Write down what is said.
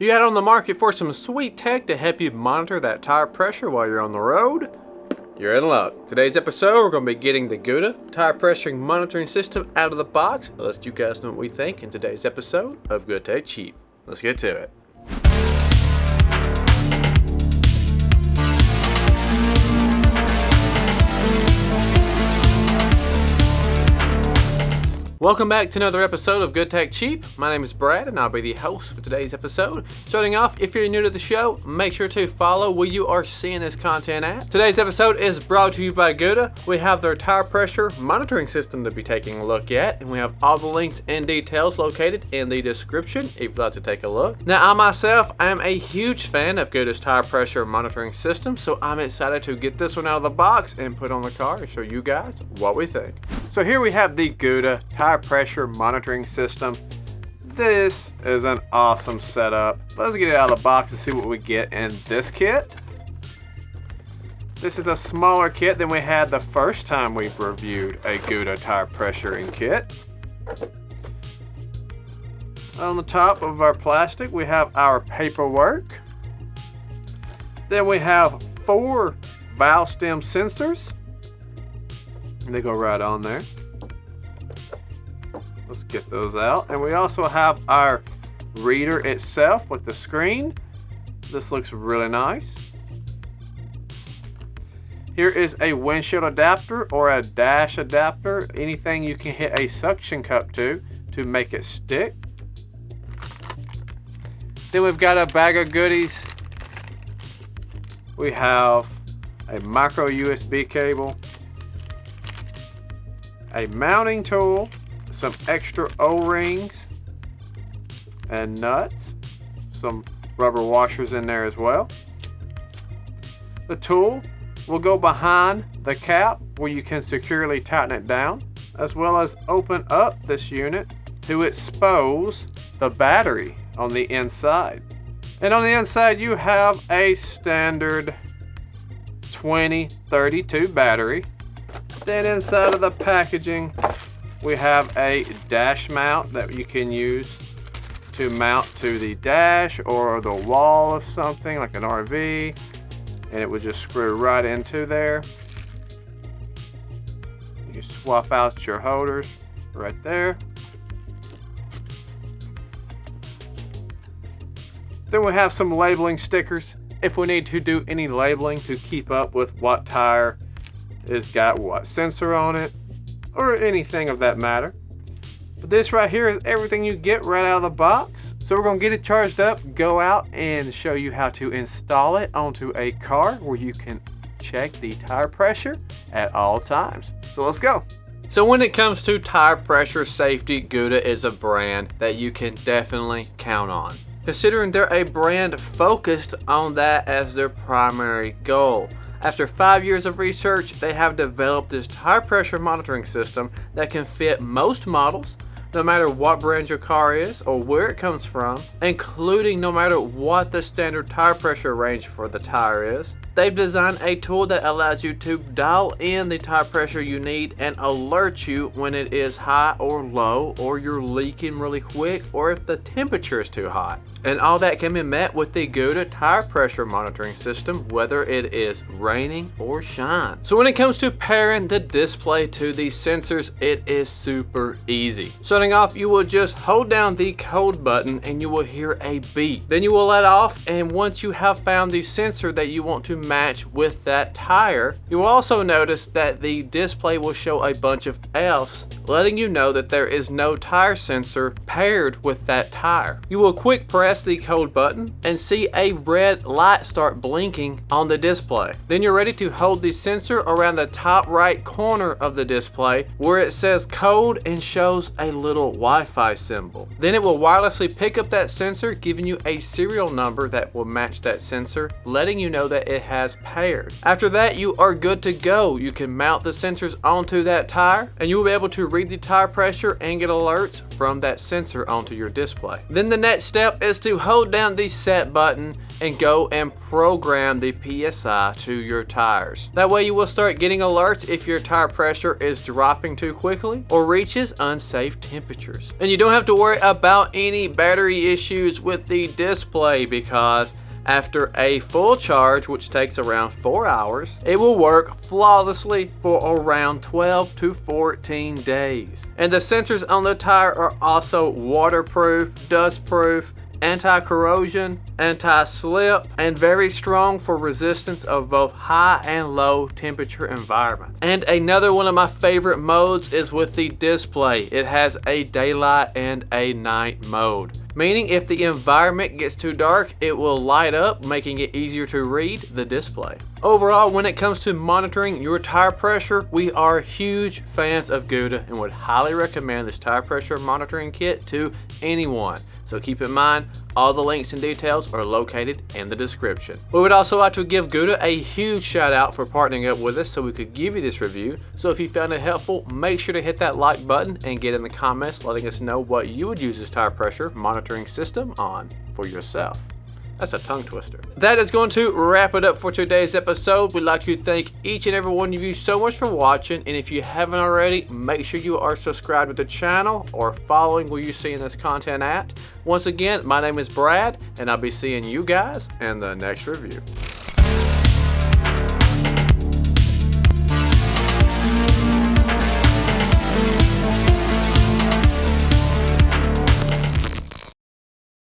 You got on the market for some sweet tech to help you monitor that tire pressure while you're on the road? You're in luck. Today's episode, we're going to be getting the GUTA tire pressuring monitoring system out of the box. Let's let you guys know what we think in today's episode of Good Tech Cheap. Let's get to it. Welcome back to another episode of Good Tech Cheap. My name is Brad and I'll be the host for today's episode. Starting off, if you're new to the show, make sure to follow where you are seeing this content at. Today's episode is brought to you by GUTA. We have their tire pressure monitoring system to be taking a look at, and we have all the links and details located in the description if you'd like to take a look. Now, I myself am a huge fan of GUTA's tire pressure monitoring system, so I'm excited to get this one out of the box and put on the car and show you guys what we think. So here we have the GUTA tire pressure monitoring system. This is an awesome setup. Let's get it out of the box and see what we get in this kit. This is a smaller kit than we had the first time we reviewed a GUTA tire pressuring kit. On the top of our plastic, we have our paperwork. Then we have 4 valve stem sensors. They go right on there. Let's get those out. And we also have our reader itself with the screen. This looks really nice. Here is a windshield adapter or a dash adapter. Anything you can hit a suction cup to make it stick. Then we've got a bag of goodies. We have a micro USB cable, a mounting tool, some extra O-rings and nuts, some rubber washers in there as well. The tool will go behind the cap where you can securely tighten it down, as well as open up this unit to expose the battery on the inside. And on the inside you have a standard 2032 battery. Then inside of the packaging we have a dash mount that you can use to mount to the dash or the wall of something like an RV, and it would just screw right into there. You swap out your holders right there. Then we have some labeling stickers if we need to do any labeling to keep up with what tire has got what sensor on it, or anything of that matter. But this right here is everything you get right out of the box. So we're gonna get it charged up, go out and show you how to install it onto a car where you can check the tire pressure at all times. So let's go. So when it comes to tire pressure safety, GUTA is a brand that you can definitely count on, considering they're a brand focused on that as their primary goal. After 5 years of research, they have developed this tire pressure monitoring system that can fit most models, no matter what brand your car is or where it comes from, including no matter what the standard tire pressure range for the tire is. They've designed a tool that allows you to dial in the tire pressure you need and alert you when it is high or low, or you're leaking really quick, or if the temperature is too hot. And all that can be met with the GUTA tire pressure monitoring system, whether it is raining or shine. So when it comes to pairing the display to these sensors, it is super easy. Starting off, you will just hold down the code button and you will hear a beep. Then you will let off, and once you have found the sensor that you want to match with that tire, you will also notice that the display will show a bunch of F's, letting you know that there is no tire sensor paired with that tire. You will quick press the code button and see a red light start blinking on the display. Then you're ready to hold the sensor around the top right corner of the display where it says code and shows a little Wi-Fi symbol. Then it will wirelessly pick up that sensor, giving you a serial number that will match that sensor, letting you know that it has paired. After that, you are good to go. You can mount the sensors onto that tire and you will be able to read the tire pressure and get alerts from that sensor onto your display. Then the next step is to hold down the set button and go and program the PSI to your tires. That way you will start getting alerts if your tire pressure is dropping too quickly or reaches unsafe temperatures. And you don't have to worry about any battery issues with the display, because after a full charge, which takes around 4 hours, it will work flawlessly for around 12 to 14 days. And the sensors on the tire are also waterproof, dustproof, anti-corrosion, anti-slip, and very strong for resistance of both high and low temperature environments. And another one of my favorite modes is with the display. It has a daylight and a night mode, meaning if the environment gets too dark, it will light up, making it easier to read the display. Overall, when it comes to monitoring your tire pressure, we are huge fans of GUTA and would highly recommend this tire pressure monitoring kit to anyone. So keep in mind, all the links and details are located in the description. We would also like to give GUTA a huge shout out for partnering up with us so we could give you this review. So if you found it helpful, make sure to hit that like button and get in the comments letting us know what you would use this tire pressure monitoring system on for yourself. That's a tongue twister. That is going to wrap it up for today's episode. We'd like to thank each and every one of you so much for watching. And if you haven't already, make sure you are subscribed to the channel or following where you're seeing this content at. Once again, my name is Brad, and I'll be seeing you guys in the next review.